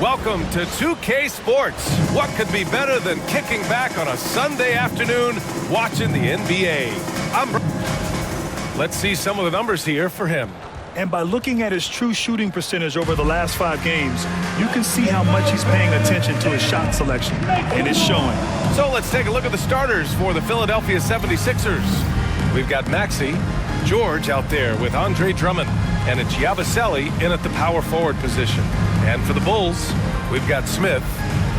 Welcome to 2K Sports. What could be better than kicking back on a Sunday afternoon watching the NBA? Let's see some of the numbers here for him. And by looking at his true shooting percentage over the last 5 games, you can see how much he's paying attention to his shot selection, and it's showing. So let's take a look at the starters for the Philadelphia 76ers. We've got Maxey, George out there with Andre Drummond, and it's Yabusele in at the power forward position. And for the Bulls, we've got Smith.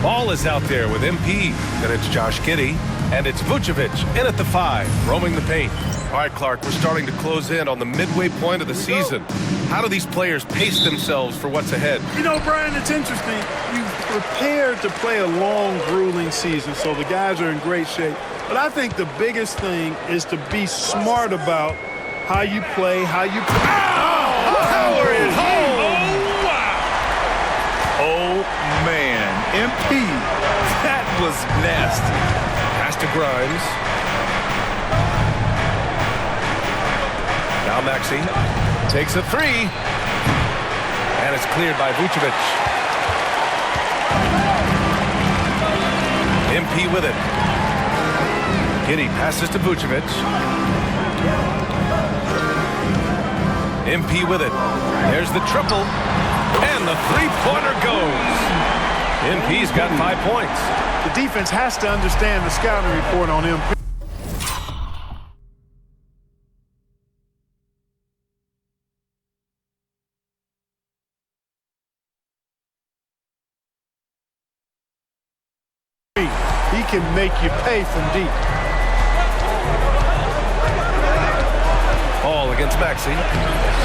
Ball is out there with MP, and it's Josh Giddey, and it's Vucevic in at the 5, roaming the paint. All right, Clark, we're starting to close in on the midway point of the season. How do these players pace themselves for what's ahead? You know, Brian, it's interesting. You've prepared to play a long, grueling season, so the guys are in great shape. But I think the biggest thing is to be smart about how you play, how you play. Power is home! Oh, man. MP, that was nasty. Pass to Grimes. Now Maxey takes a 3. And it's cleared by Vucevic. MP with it. Giddey passes to Vucevic. MP with it. There's the triple. And the three-pointer goes. MP's got 5 points. The defense has to understand the scouting report on MP. He can make you pay from deep. Ball against Maxey.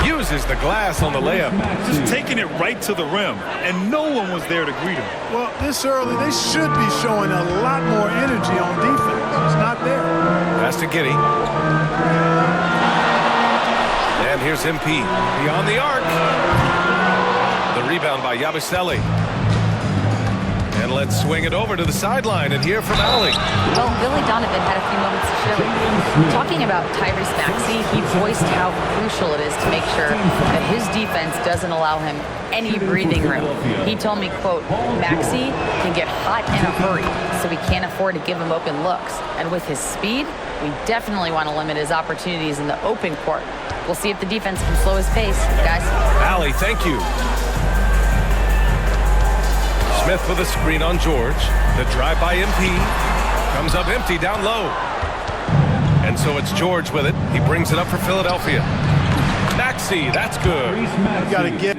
Uses the glass on the layup. Just taking it right to the rim, and no one was there to greet him. Well, this early, they should be showing a lot more energy on defense. It's not there. Pass to Giddey. And here's MP. Beyond the arc. The rebound by Yabusele. And let's swing it over to the sideline and hear from Allie. Well, Billy Donovan had a few moments to show it. Talking about Tyrese Maxey, he voiced how crucial it is to make sure that his defense doesn't allow him any breathing room. He told me, quote, Maxey can get hot in a hurry, so we can't afford to give him open looks. And with his speed, we definitely want to limit his opportunities in the open court. We'll see if the defense can slow his pace, guys. Allie, thank you. Smith with a screen on George. The drive by MP. Comes up empty down low. And so it's George with it. He brings it up for Philadelphia. Maxey, that's good. You got to get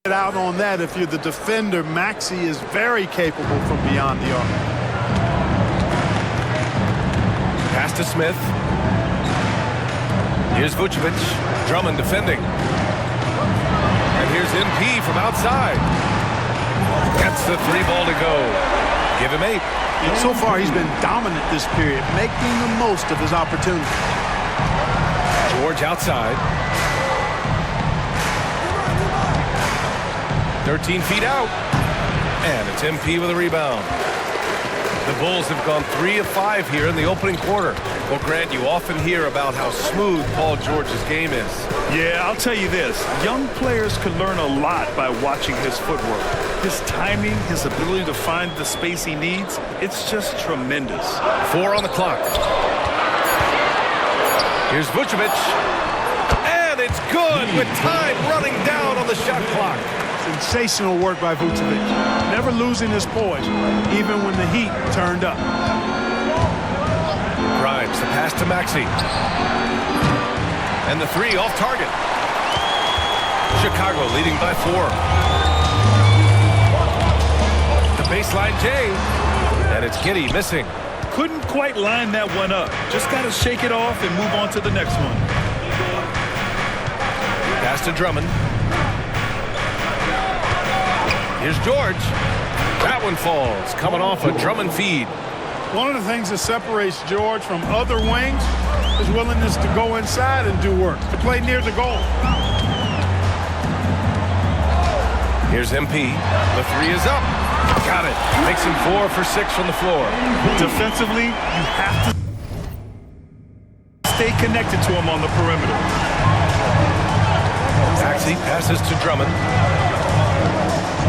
out on that. If you're the defender, Maxey is very capable from beyond the arc. Pass to Smith. Here's Vucevic. Drummond defending. And here's MP from outside. Gets the 3 ball to go. Give him 8. And so far, he's been dominant this period, making the most of his opportunity. George outside. 13 feet out. And it's MP with a rebound. The Bulls have gone 3 of 5 here in the opening quarter. Well, Grant, you often hear about how smooth Paul George's game is. Yeah, I'll tell you this. Young players can learn a lot by watching his footwork. His timing, his ability to find the space he needs, it's just tremendous. 4 on the clock. Here's Vucevic. And it's good with time running down on the shot clock. Sensational work by Vucevic. Never losing his poise, even when the heat turned up. Grimes, the pass to Maxey. And the 3 off target. Chicago leading by 4. The baseline J. And it's Giddey missing. Couldn't quite line that one up. Just got to shake it off and move on to the next one. Pass to Drummond. Here's George. That one falls, coming off a Drummond feed. One of the things that separates George from other wings is willingness to go inside and do work, to play near the goal. Here's MP. The 3 is up. Got it. Makes him 4 for 6 from the floor. Defensively, you have to connected to him on the perimeter. Maxey passes to Drummond.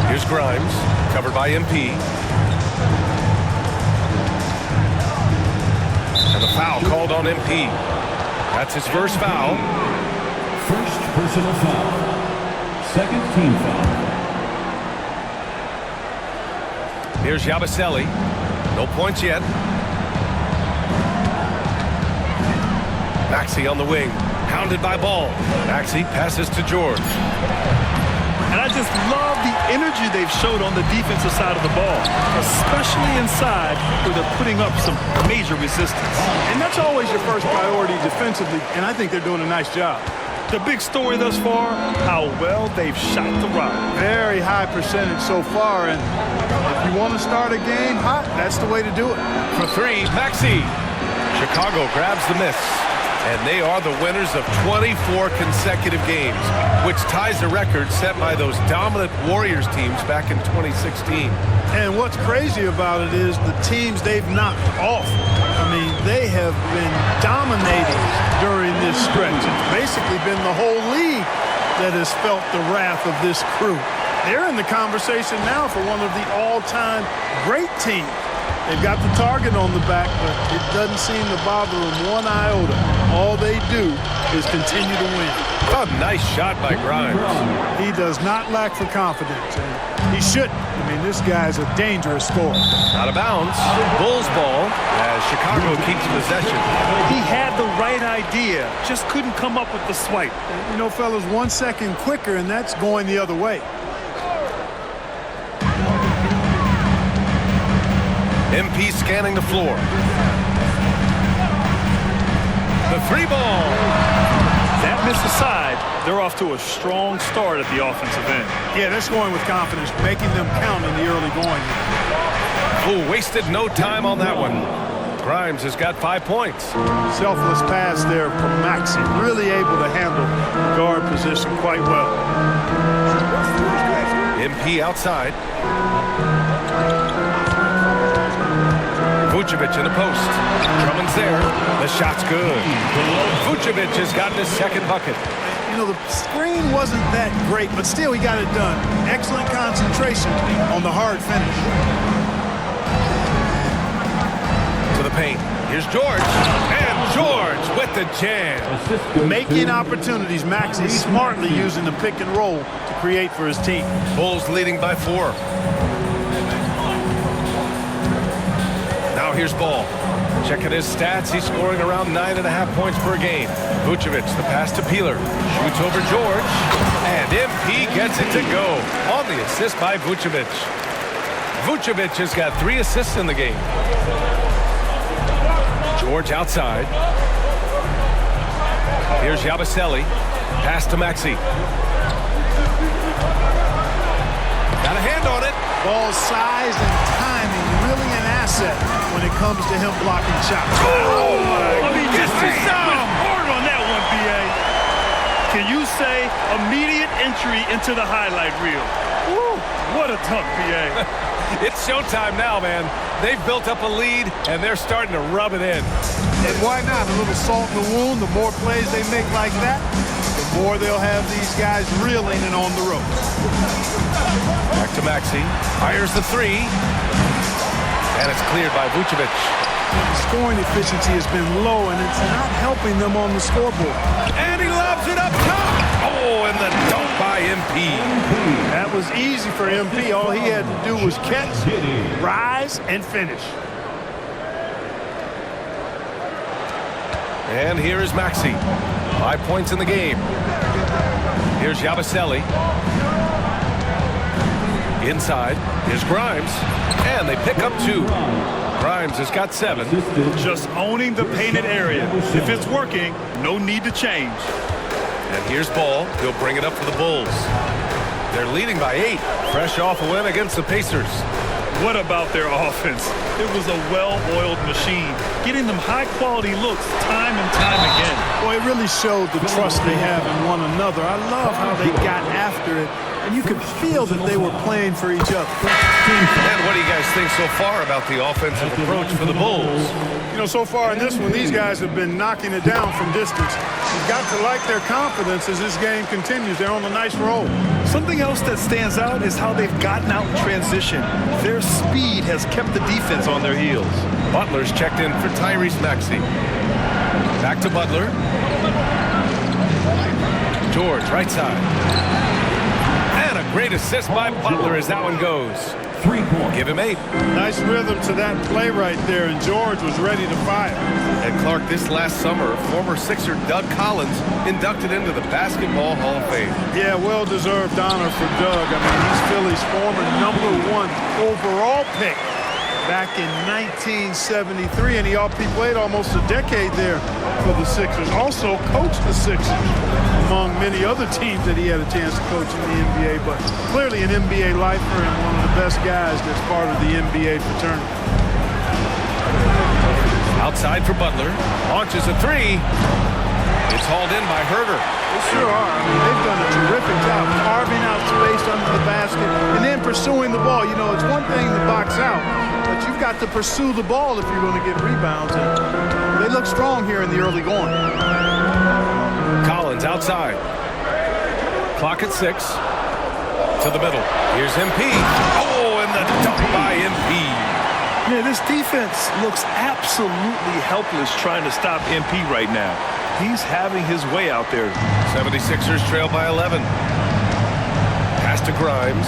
Here's Grimes, covered by MP. And the foul called on MP. That's his first foul. First personal foul. Second team foul. Here's Yabusele. No points yet. Maxey on the wing. Hounded by Ball. Maxey passes to George. And I just love the energy they've showed on the defensive side of the ball, especially inside where they're putting up some major resistance. And that's always your first priority defensively, and I think they're doing a nice job. The big story thus far, how well they've shot the rock. Very high percentage so far, and if you want to start a game hot, that's the way to do it. For three, Maxey. Chicago grabs the miss. And they are the winners of 24 consecutive games, which ties the record set by those dominant Warriors teams back in 2016. And what's crazy about it is the teams they've knocked off. I mean, they have been dominating during this stretch. It's basically been the whole league that has felt the wrath of this crew. They're in the conversation now for one of the all-time great teams. They've got the target on the back, but it doesn't seem to bother them one iota. All they do is continue to win. A nice shot by Grimes. He does not lack for confidence, and he shouldn't. I mean, this guy's a dangerous scorer. Out of bounds. Bulls ball as Chicago keeps possession. He had the right idea, just couldn't come up with the swipe. You know, fellas, 1 second quicker, and that's going the other way. MP scanning the floor. The three ball. That miss aside, they're off to a strong start at the offensive end. Yeah, they're scoring with confidence, making them count in the early going. Oh, wasted no time on that one. Grimes has got 5 points. Selfless pass there from Maxey. Really able to handle guard position quite well. MP outside. Vucevic in the post. Drummond's there. The shot's good. Vucevic has gotten his second bucket. You know, the screen wasn't that great, but still he got it done. Excellent concentration on the hard finish. To the paint. Here's George. And George with the jam. Making opportunities. Maxey smartly using the pick and roll to create for his team. Bulls leading by 4. Now here's Ball. Checking his stats, he's scoring around 9.5 points per game. Vucevic, the pass to Peeler. Shoots over George. And MP gets it to go on the assist by Vucevic. Vucevic has got 3 assists in the game. George outside. Here's Yabusele. Pass to Maxey. Got a hand on it. Ball size and timing really an asset when it comes to him blocking shots. Oh, my! I mean, just hard on that one, B.A. Can you say immediate entry into the highlight reel? Woo, what a dunk, B.A. It's showtime now, man. They've built up a lead, and they're starting to rub it in. And why not? A little salt in the wound. The more plays they make like that, the more they'll have these guys reeling and on the ropes. Back to Maxey. Fires the 3. And it's cleared by Vucevic. The scoring efficiency has been low, and it's not helping them on the scoreboard. And he lobs it up top. Oh, and the dunk by MP. That was easy for MP. All he had to do was catch, rise, and finish. And here is Maxey. 5 points in the game. Here's Yabusele. Inside. Here's Grimes. And they pick up 2. Grimes has got 7. Just owning the painted area. If it's working, no need to change. And here's Ball. He'll bring it up for the Bulls. They're leading by 8. Fresh off a win against the Pacers. What about their offense? It was a well-oiled machine, getting them high-quality looks time and time again. Boy, it really showed the trust they have in one another. I love how they got after it, and you could feel that they were playing for each other. And what do you guys think so far about the offensive approach for the Bulls? You know, so far in this one, these guys have been knocking it down from distance. You've got to like their confidence as this game continues. They're on a nice roll. Something else that stands out is how they've gotten out in transition. Their speed has kept the defense on their heels. Butler's checked in for Tyrese Maxey. Back to Butler. George, right side. And a great assist by Butler as that one goes. 3 points. Give him 8. Nice rhythm to that play right there, and George was ready to fire. And Clark, this last summer, former Sixer Doug Collins inducted into the Basketball Hall of Fame. Yeah, well-deserved honor for Doug. I mean, he's Philly's former #1 overall pick back in 1973, and he played almost a decade there for the Sixers. Also coached the Sixers, among many other teams that he had a chance to coach in the NBA, but clearly an NBA lifer and one of the best guys that's part of the NBA fraternity. Outside for Butler. Launches a 3. It's hauled in by Herter. They sure are. I mean, they've done a terrific job carving out space under the basket and then pursuing the ball. You know, it's one thing to box out, but you've got to pursue the ball if you're going to get rebounds. And they look strong here in the early going. Collins outside. Clock at 6. To the middle. Here's MP. Oh, and the dunk by MP. Yeah, this defense looks absolutely helpless trying to stop MP right now. He's having his way out there. 76ers trail by 11. Pass to Grimes.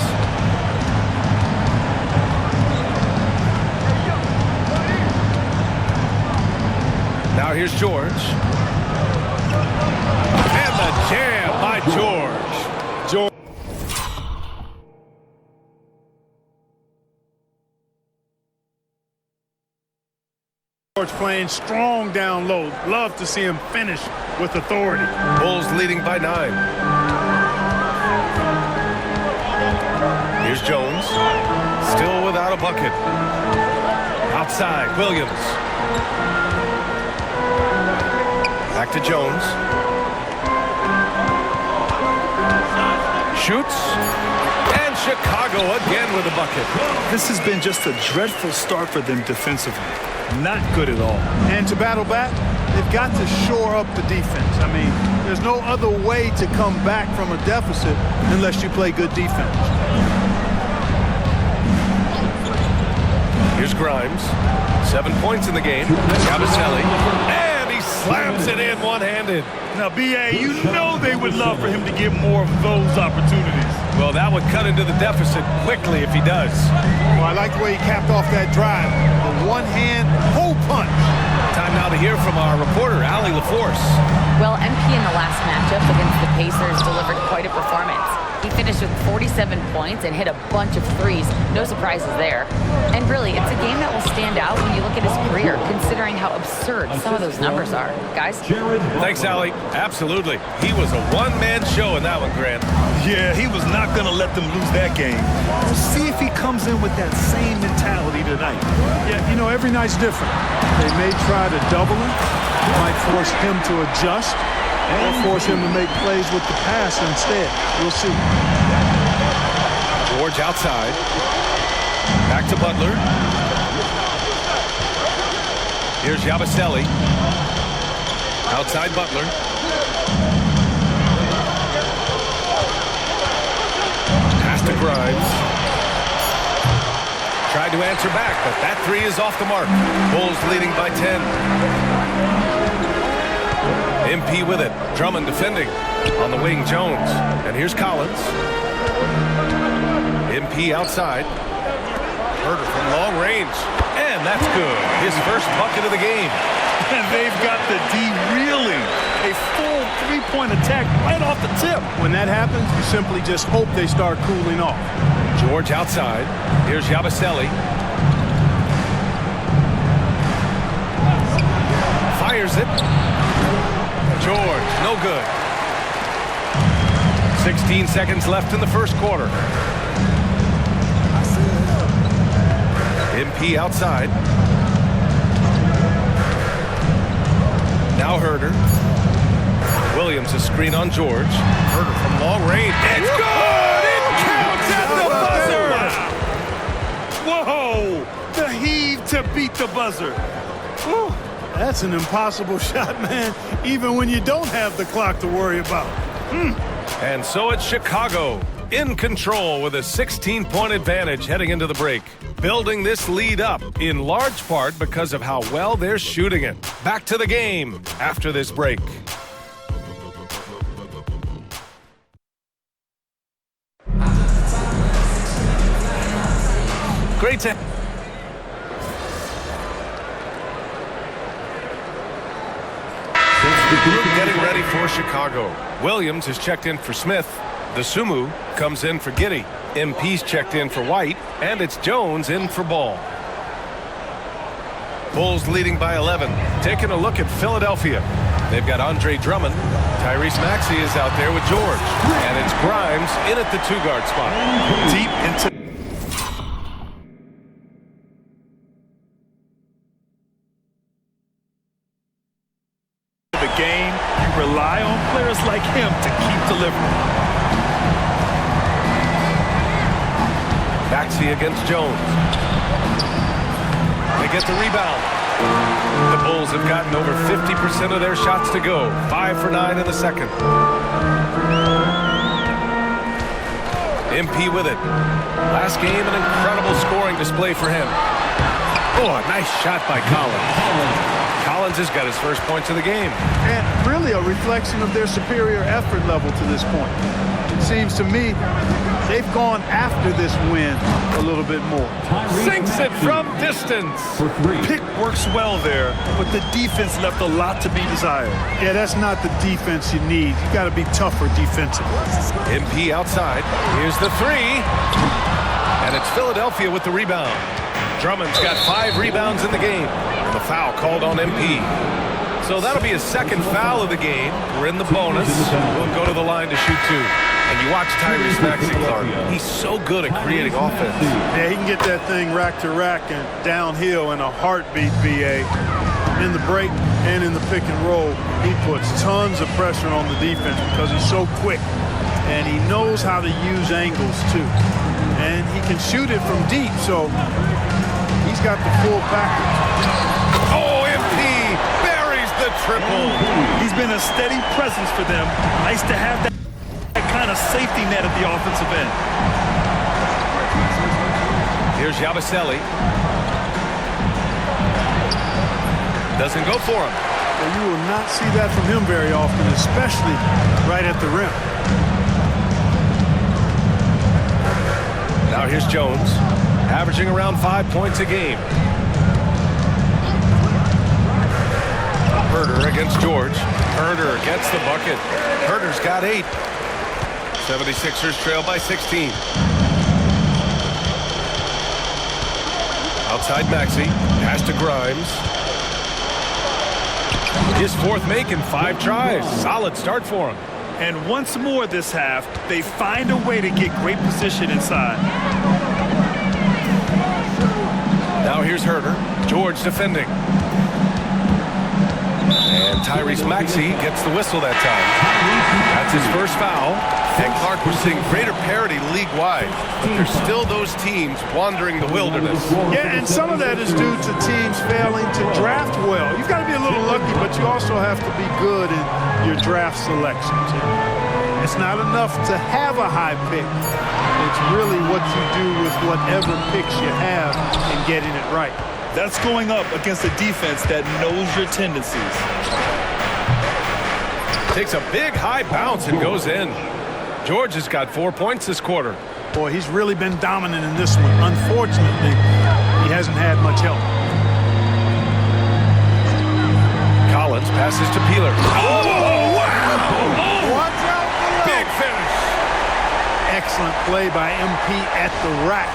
Now here's George. And the jam by George. George playing strong down low. Love to see him finish with authority. Bulls leading by 9. Here's Jones. Still without a bucket. Outside, Williams. Back to Jones. Shoots. And Chicago again with a bucket. This has been just a dreadful start for them defensively. Not good at all. And to battle back, they've got to shore up the defense. I mean, there's no other way to come back from a deficit unless you play good defense. Here's Grimes. 7 points in the game. Yabusele. And he slams it in one-handed. Now, B.A., you know they would love for him to get more of those opportunities. Well, that would cut into the deficit quickly if he does. Well, I like the way he capped off that drive. The one-hand hole punch. Time now to hear from our reporter, Allie LaForce. Well, MP in the last matchup against the Pacers delivered quite a performance. He finished with 47 points and hit a bunch of threes. No surprises there. And really, it's a game that will stand out when you look at his career, considering how absurd some of those numbers are. Guys? Thanks, Allie. Absolutely. He was a one-man show in that one, Grant. Yeah, he was not going to let them lose that game. We'll see if he comes in with that same mentality tonight. Yeah, you know, every night's different. They may try to double him. It might force him to adjust or force him to make plays with the pass instead. We'll see. George outside. Back to Butler. Here's Yabusele. Outside Butler. Pass to Grimes. Tried to answer back, but that 3 is off the mark. Bulls leading by 10. MP with it. Drummond defending. On the wing, Jones. And here's Collins. MP outside. Herter from long range. And that's good. His first bucket of the game. And they've got the D reeling. A full three-point attack right off the tip. When that happens, you simply just hope they start cooling off. George outside. Here's Yabusele. Fires it. George, no good. 16 seconds left in the first quarter. MP outside. Now Herter. Williams a screen on George. Herter from long range. It's good! It counts at the buzzer! to beat the buzzer. Whew, that's an impossible shot, man, even when you don't have the clock to worry about. And so it's Chicago in control with a 16-point advantage heading into the break. Building this lead up in large part because of how well they're shooting it. Back to the game after this break. Great to getting ready for Chicago. Williams is checked in for Smith. The Sumu comes in for Giddey. MP's checked in for White. And it's Jones in for Ball. Bulls leading by 11. Taking a look at Philadelphia. They've got Andre Drummond. Tyrese Maxey is out there with George. And it's Grimes in at the two-guard spot. Deep into the game, you rely on players like him to keep delivering. Maxey against Jones. They get the rebound. The Bulls have gotten over 50% of their shots to go. 5 for 9 in the second. MP with it. Last game, an incredible scoring display for him. Oh, a nice shot by Collins. Collins has got his first points of the game. And really a reflection of their superior effort level to this point. It seems to me they've gone after this win a little bit more. Sinks it from distance. Pick works well there, but the defense left a lot to be desired. Yeah, that's not the defense you need. You got to be tougher defensively. MP outside. Here's the three. And it's Philadelphia with the rebound. Drummond's got 5 rebounds in the game. The foul called on MP. So that'll be his second foul of the game. We're in the bonus. We'll go to the line to shoot 2. And you watch Tyrese Maxey, Clark. He's so good at creating offense. Yeah, he can get that thing rack to rack and downhill in a heartbeat, BA. In the break and in the pick and roll, he puts tons of pressure on the defense because he's so quick. And he knows how to use angles, too. And he can shoot it from deep, so he's got the full package. Oh, MP buries the triple. He's been a steady presence for them. Nice to have that kind of safety net at the offensive end. Here's Yabusele. Doesn't go for him. Well, you will not see that from him very often, especially right at the rim. Now here's Jones, averaging around 5 points a game. Herter against George. Herter gets the bucket. Herter's got 8. 76ers trail by 16. Outside Maxey. Pass to Grimes. His 4th make in 5 tries. Solid start for him. And once more this half, they find a way to get great position inside. Now here's Herter. George defending. And Tyrese Maxey gets the whistle that time. That's his first foul. And Clark, we're seeing greater parity league-wide. But there's still those teams wandering the wilderness. Yeah, and some of that is due to teams failing to draft well. You've got to be a little lucky, but you also have to be good in your draft selections. It's not enough to have a high pick. It's really what you do with whatever picks you have and getting it right. That's going up against a defense that knows your tendencies. Takes a big high bounce and goes in. George has got 4 points this quarter. Boy, he's really been dominant in this one. Unfortunately, he hasn't had much help. Collins passes to Peeler. Oh, wow! Watch out below. Big finish. Excellent play by MP at the rack.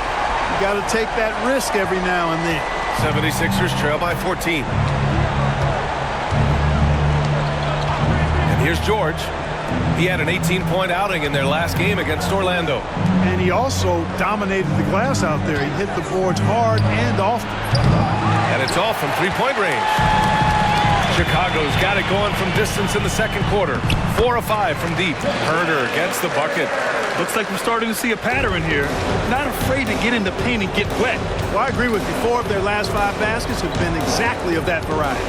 You got to take that risk every now and then. 76ers trail by 14. And here's George. He had an 18-point outing in their last game against Orlando. And he also dominated the glass out there. He hit the boards hard and often. And it's off from three-point range. Chicago's got it going from distance in the second quarter. 4 of 5 from deep. Herter gets the bucket. Looks like we're starting to see a pattern here. Not afraid to get in the paint and get wet. Well, I agree with you. 4 of their last 5 baskets have been exactly of that variety.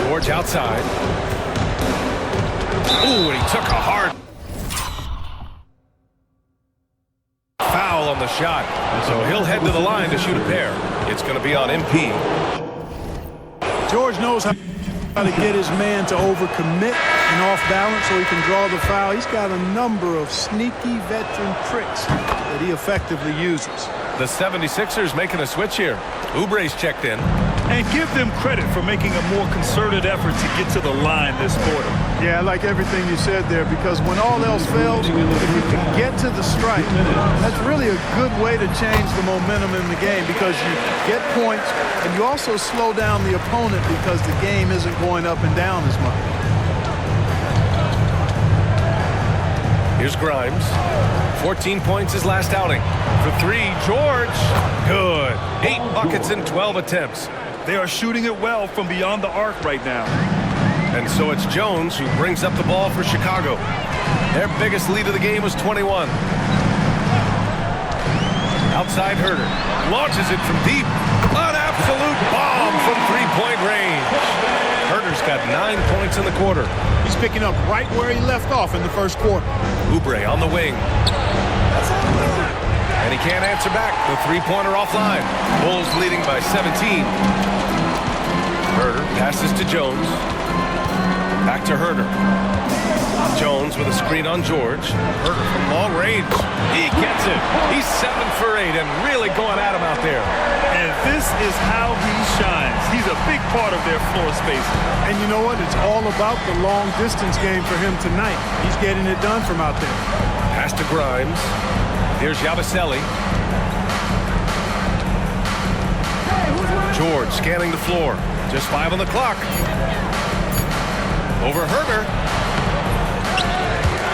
George outside. Ooh, and he took a hard foul on the shot. So he'll head to the line to shoot a pair. It's going to be on MP. George knows how to get his man to overcommit and off balance so he can draw the foul. He's got a number of sneaky veteran tricks that he effectively uses. The 76ers making a switch here. Oubre's checked in. And give them credit for making a more concerted effort to get to the line this quarter. Yeah, I like everything you said there, because when all else fails, if you can get to the strike, that's really a good way to change the momentum in the game, because you get points and you also slow down the opponent because the game isn't going up and down as much. Here's Grimes. 14 points his last outing. For 3, George. Good. 8 buckets in 12 attempts. They are shooting it well from beyond the arc right now. And so it's Jones who brings up the ball for Chicago. Their biggest lead of the game was 21. Outside Herter. Launches it from deep. An absolute bomb from three-point range. Herter's got 9 points in the quarter. He's picking up right where he left off in the first quarter. Oubre on the wing. And he can't answer back. The three-pointer offline. Bulls leading by 17. Herter passes to Jones. Back to Herter. Jones with a screen on George. Herter from long range. He gets it. He's 7 for 8 and really going at him out there. And this is how he shines. He's a big part of their floor spacing. And you know what? It's all about the long distance game for him tonight. He's getting it done from out there. Pass to Grimes. Here's Yabusele. George scanning the floor. Just 5 on the clock. Over Herter.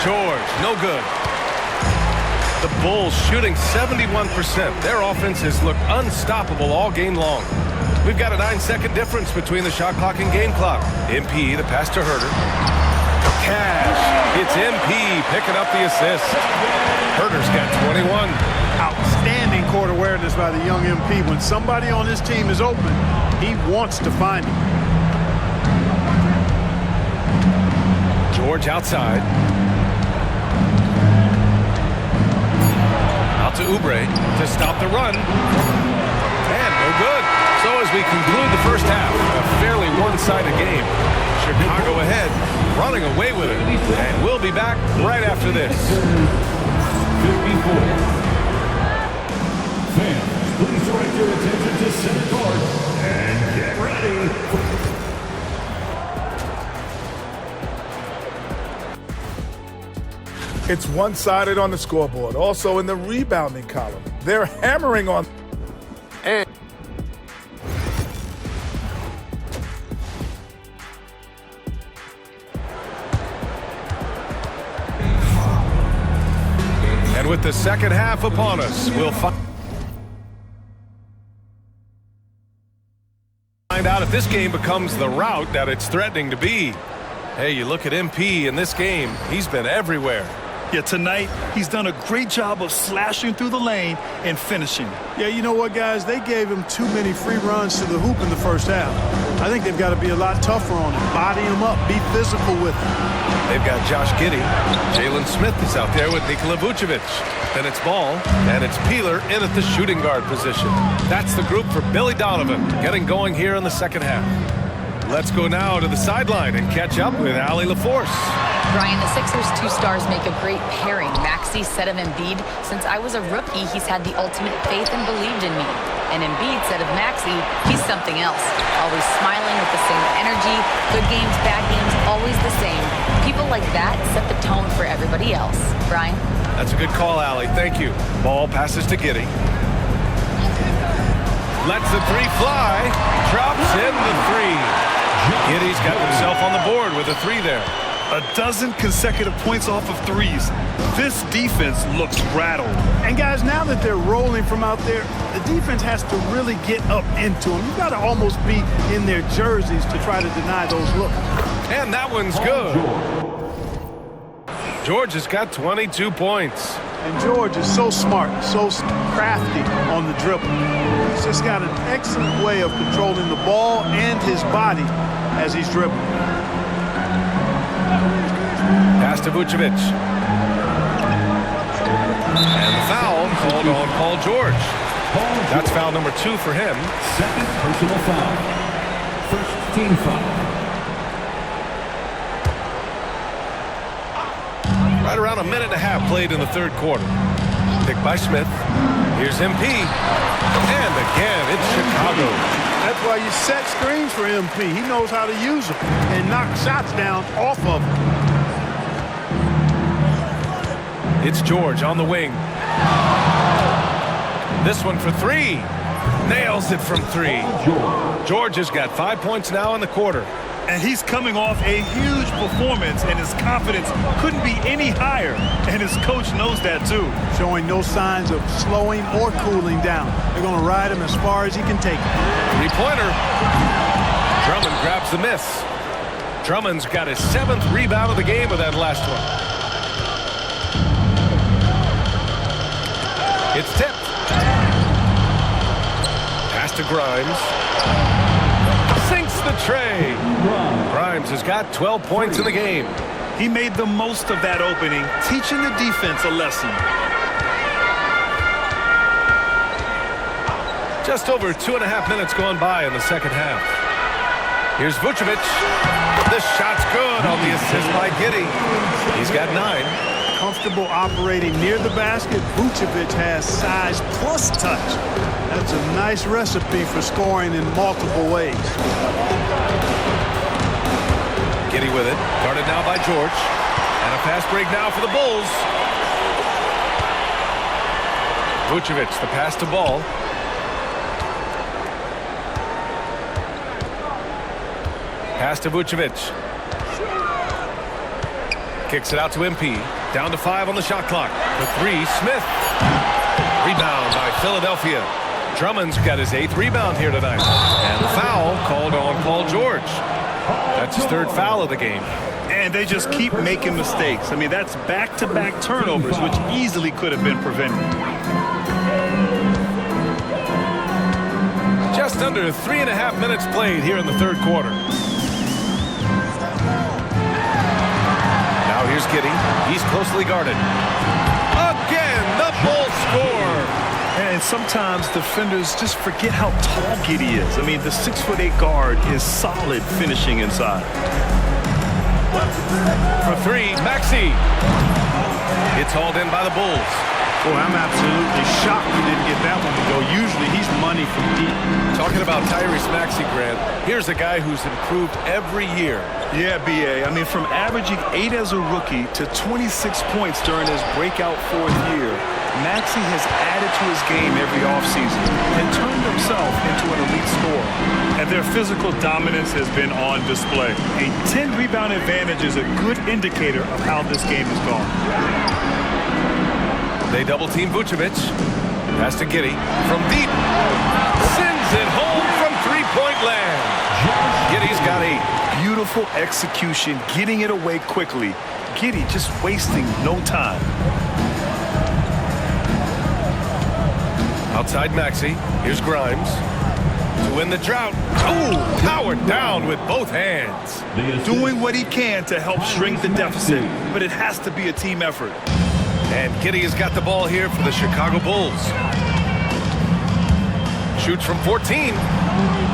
George, no good. The Bulls shooting 71%. Their offense has looked unstoppable all game long. We've got a 9-second difference between the shot clock and game clock. MP, the pass to Herter. Cash. It's MP picking up the assist. Herter's got 21. Outstanding court awareness by the young MP. When somebody on his team is open, he wants to find him. George outside. Out to Oubre to stop the run. And no good. So as we conclude the first half, a fairly one-sided game. Chicago ahead, running away with it. And we'll be back right after this. 54. Fans, please direct your attention to center court and get ready. It's one-sided on the scoreboard. Also in the rebounding column. They're hammering on. And with the second half upon us, we'll find out if this game becomes the rout that it's threatening to be. Hey, you look at MP in this game, he's been everywhere. Yeah, tonight, he's done a great job of slashing through the lane and finishing. Yeah, you know what, guys? They gave him too many free runs to the hoop in the first half. I think they've got to be a lot tougher on him. Body him up. Be physical with him. They've got Josh Giddey. Jalen Smith is out there with Nikola Vucevic. Then it's Ball, and it's Peeler in at the shooting guard position. That's the group for Billy Donovan, getting going here in the second half. Let's go now to the sideline and catch up with Allie LaForce. Brian, the Sixers' 2 stars make a great pairing. Maxey said of Embiid, since I was a rookie, he's had the ultimate faith and believed in me. And Embiid said of Maxey, he's something else. Always smiling with the same energy. Good games, bad games, always the same. People like that set the tone for everybody else. Brian? That's a good call, Allie. Thank you. Ball passes to Giddey. Lets the 3 fly. Drops in the 3. Giddey's got himself on the board with a 3 there. A dozen consecutive points off of threes. This defense looks rattled. And guys, now that they're rolling from out there, the defense has to really get up into them. You've got to almost be in their jerseys to try to deny those looks. And that one's good. George has got 22 points. And George is so smart, so crafty on the dribble. He's just got an excellent way of controlling the ball and his body as he's dribbling. Pass to Vucevic. And the foul called on Paul George. That's foul number 2 for him. Second personal foul. First team foul. Right around a minute and a half played in the third quarter. Picked by Smith. Here's MP. And again, it's Chicago. That's why you set screens for MP. He knows how to use them and knock shots down off of them. It's George on the wing. This one for 3. Nails it from 3. George has got 5 points now in the quarter. And he's coming off a huge performance, and his confidence couldn't be any higher. And his coach knows that, too. Showing no signs of slowing or cooling down. They're going to ride him as far as he can take it. 3-pointer. Drummond grabs the miss. Drummond's got his 7th rebound of the game with that last one. It's tipped. Pass to Grimes. Sinks the tray. Grimes has got 12 points in the game. He made the most of that opening, teaching the defense a lesson. Just over 2.5 minutes gone by in the second half. Here's Vucevic. The shot's good on the assist by Giddey. He's got 9. Comfortable operating near the basket. Vucevic has size plus touch. That's a nice recipe for scoring in multiple ways. Giddey with it. Guarded now by George. And a fast break now for the Bulls. Vucevic, the pass to Ball. Pass to Vucevic. Kicks it out to MP. Down to 5 on the shot clock. For 3, Smith. Rebound by Philadelphia. Drummond's got his 8th rebound here tonight. And the foul called on Paul George. That's his 3rd foul of the game. And they just keep making mistakes. I mean, that's back-to-back turnovers, which easily could have been prevented. Just under 3.5 minutes played here in the third quarter. Now here's Giddey. He's closely guarded. Again, the Bulls score. And sometimes defenders just forget how tall Giddey is. I mean, the 6'8" guard is solid finishing inside. For 3, Maxey. It's hauled in by the Bulls. Boy, I'm absolutely shocked he didn't get that one to go. Usually he's money from deep. Talking about Tyrese Maxey, Grant, here's a guy who's improved every year. Yeah, B.A. I mean, from averaging 8 as a rookie to 26 points during his breakout 4th year, Maxey has added to his game every offseason and turned himself into an elite scorer. And their physical dominance has been on display. A 10-rebound advantage is a good indicator of how this game has gone. They double-team Vucevic. Pass to Giddey. From deep. Sends it home from three-point land. Giddey's got 8. Beautiful execution, getting it away quickly. Giddey just wasting no time. Outside Maxey. Here's Grimes. To win the drought. Oh, powered down with both hands. Doing what he can to help shrink the deficit, but it has to be a team effort. And Giddey has got the ball here for the Chicago Bulls. Shoots from 14.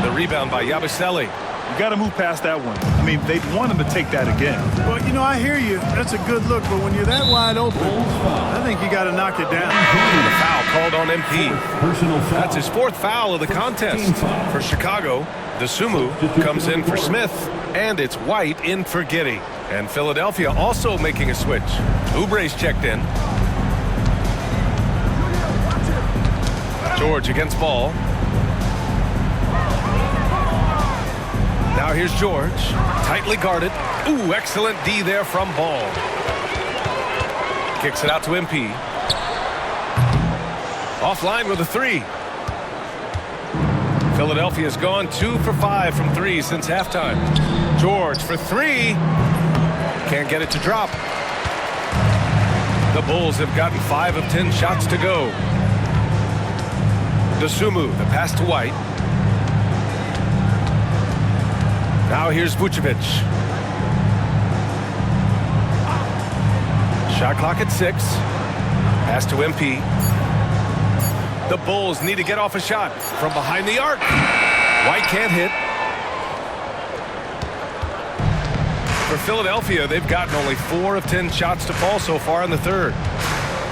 The rebound by Yabusele. You got to move past that one. I mean, they'd want him to take that again. Well, you know, I hear you. That's a good look, but when you're that wide open, I think you got to knock it down. The foul called on MP. Personal foul. That's his 4th foul of the contest for Chicago. DeSumo comes in for Smith, and it's White in for Giddey. And Philadelphia also making a switch. Oubre's checked in. George against Ball. Now here's George. Tightly guarded. Ooh, excellent D there from Ball. Kicks it out to MP. Offline with a 3. Philadelphia's gone 2 for 5 from 3 since halftime. George for 3. Can't get it to drop. The Bulls have gotten 5 of 10 shots to go. Dosunmu, the pass to White. Now here's Vucevic. Shot clock at 6. Pass to MP. The Bulls need to get off a shot from behind the arc. White can't hit. For Philadelphia, they've gotten only 4 of 10 shots to fall so far in the third.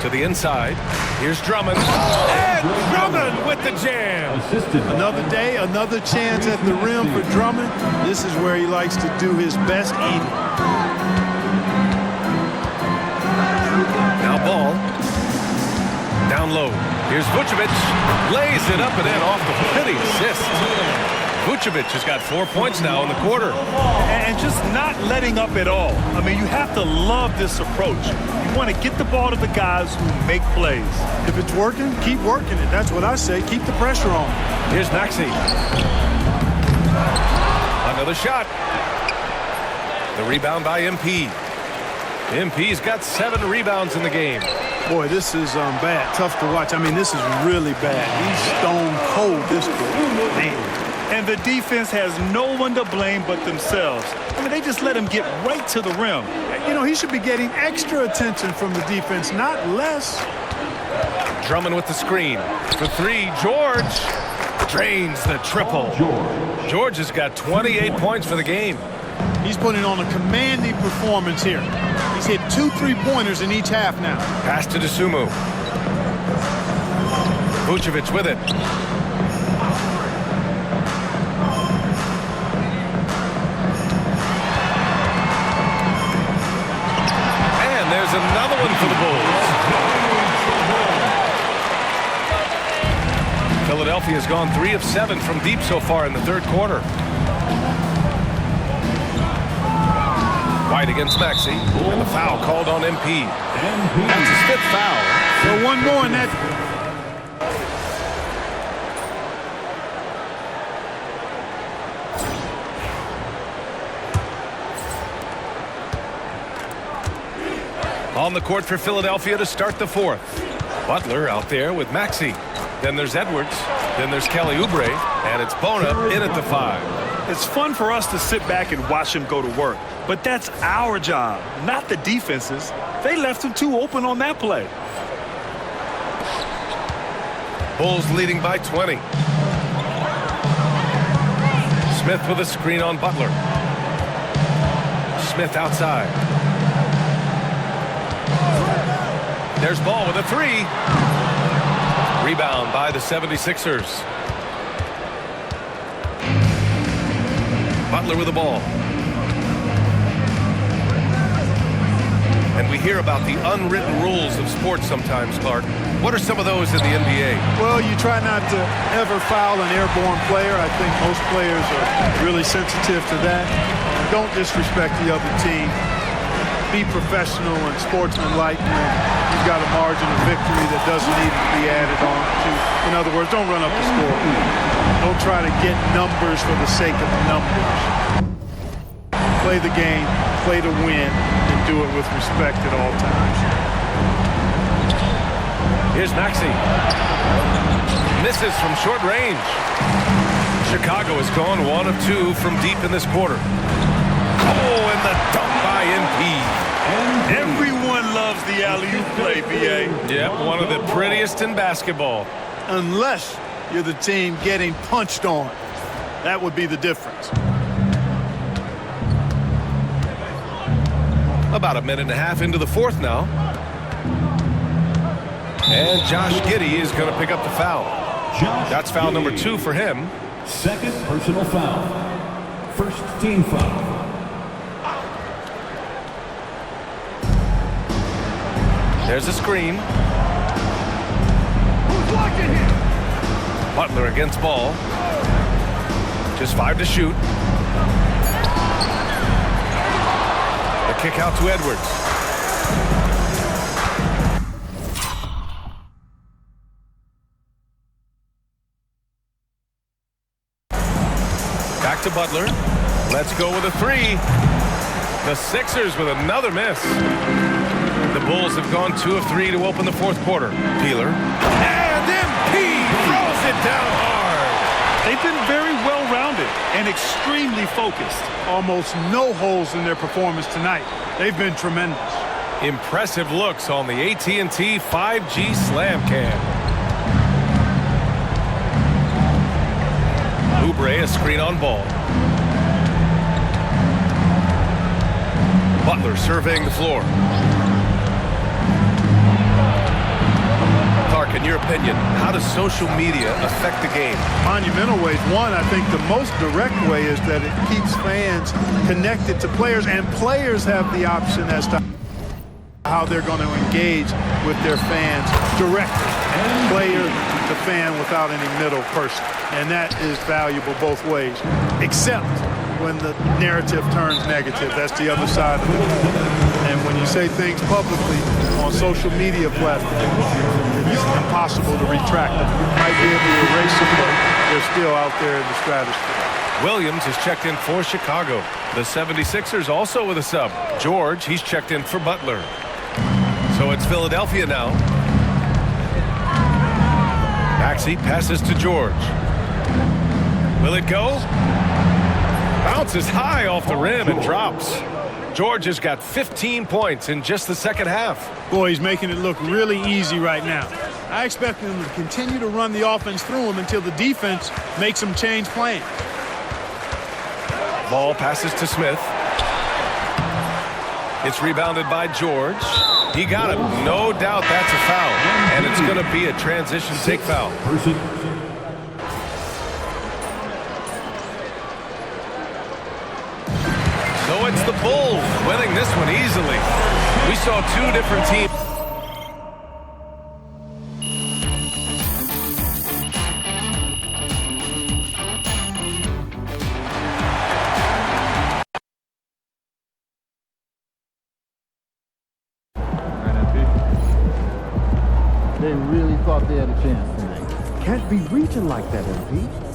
To the inside. Here's Drummond. And Drummond with the jam. Another day, another chance at the rim for Drummond. This is where he likes to do his best eating. Now Ball. Down low. Here's Vucevic. Lays it up and in off the pretty assist. Vucevic has got 4 points now in the quarter. And just not letting up at all. I mean, you have to love this approach. You want to get the ball to the guys who make plays. If it's working, keep working it. That's what I say. Keep the pressure on. Here's Maxey. Another shot. The rebound by MP. MP's got 7 rebounds in the game. Boy, this is bad. Tough to watch. I mean, this is really bad. He's stone cold, this boy. Man. And the defense has no one to blame but themselves. I mean, they just let him get right to the rim. You know, he should be getting extra attention from the defense, not less. Drummond with the screen. For 3, George drains the triple. George has got 28 points for the game. He's putting on a commanding performance here. He's hit 2 3-pointers in each half now. Pass to Dosunmu. Vucevic with it. And there's another one for the Bulls. Philadelphia has gone 3 of 7 from deep so far in the third quarter. White against Maxey, and the foul called on MP. That's his 5th foul. So one more in that. On the court for Philadelphia to start the 4th. Butler out there with Maxey. Then there's Edwards. Then there's Kelly Oubre. And it's Bona in at the 5. It's fun for us to sit back and watch him go to work. But that's our job, not the defense's. They left him too open on that play. Bulls leading by 20. Smith with a screen on Butler. Smith outside. There's Ball with a 3. Rebound by the 76ers. Butler with the ball. And we hear about the unwritten rules of sports sometimes, Clark. What are some of those in the NBA? Well, you try not to ever foul an airborne player. I think most players are really sensitive to that. Don't disrespect the other team. Be professional and sportsmanlike when you've got a margin of victory that doesn't need to be added on to. In other words, don't run up the score. Don't try to get numbers for the sake of numbers. Play the game, play to win, and do it with respect at all times. Here's Maxey. Misses from short range. Chicago has gone 1 of 2 from deep in this quarter. Oh, and the dunk by MP. Everyone loves the alley-oop play, B.A. Yeah, one of the prettiest in basketball. Unless you're the team getting punched on. That would be the difference. About a minute and a half into the 4th now. And Josh Giddey is going to pick up the foul. That's foul number 2 for him. 2nd personal foul. 1st team foul. There's a screen. Butler against Ball. Just 5 to shoot. The kick out to Edwards. Back to Butler. Let's go with a 3. The Sixers with another miss. The Bulls have gone 2 of 3 to open the fourth quarter. Peeler. And MP throws it down hard. They've been very well-rounded and extremely focused. Almost no holes in their performance tonight. They've been tremendous. Impressive looks on the AT&T 5G Slam Cam. Oubre, a screen on ball. Butler surveying the floor. Clark, in your opinion, how does social media affect the game? Monumental ways. One, I think the most direct way is that it keeps fans connected to players, and players have the option as to how they're going to engage with their fans directly, player to fan without any middle person. And that is valuable both ways, except when the narrative turns negative. That's the other side of it. And when you say things publicly on social media platforms, it's impossible to retract them. You might be able to erase them, but they're still out there in the stratosphere. Williams has checked in for Chicago. The 76ers also with a sub. George, he's checked in for Butler. So it's Philadelphia now. Maxey passes to George. Will it go? Bounces high off the rim and drops. George has got 15 points in just the second half. Boy, he's making it look really easy right now. I expect him to continue to run the offense through him until the defense makes him change plans. Ball passes to Smith. It's rebounded by George. He got it. No doubt that's a foul. And it's going to be a transition take foul. So it's the Bulls winning this one easily. We saw two different teams. They really thought they had a chance tonight. Can't be reaching like that, MP.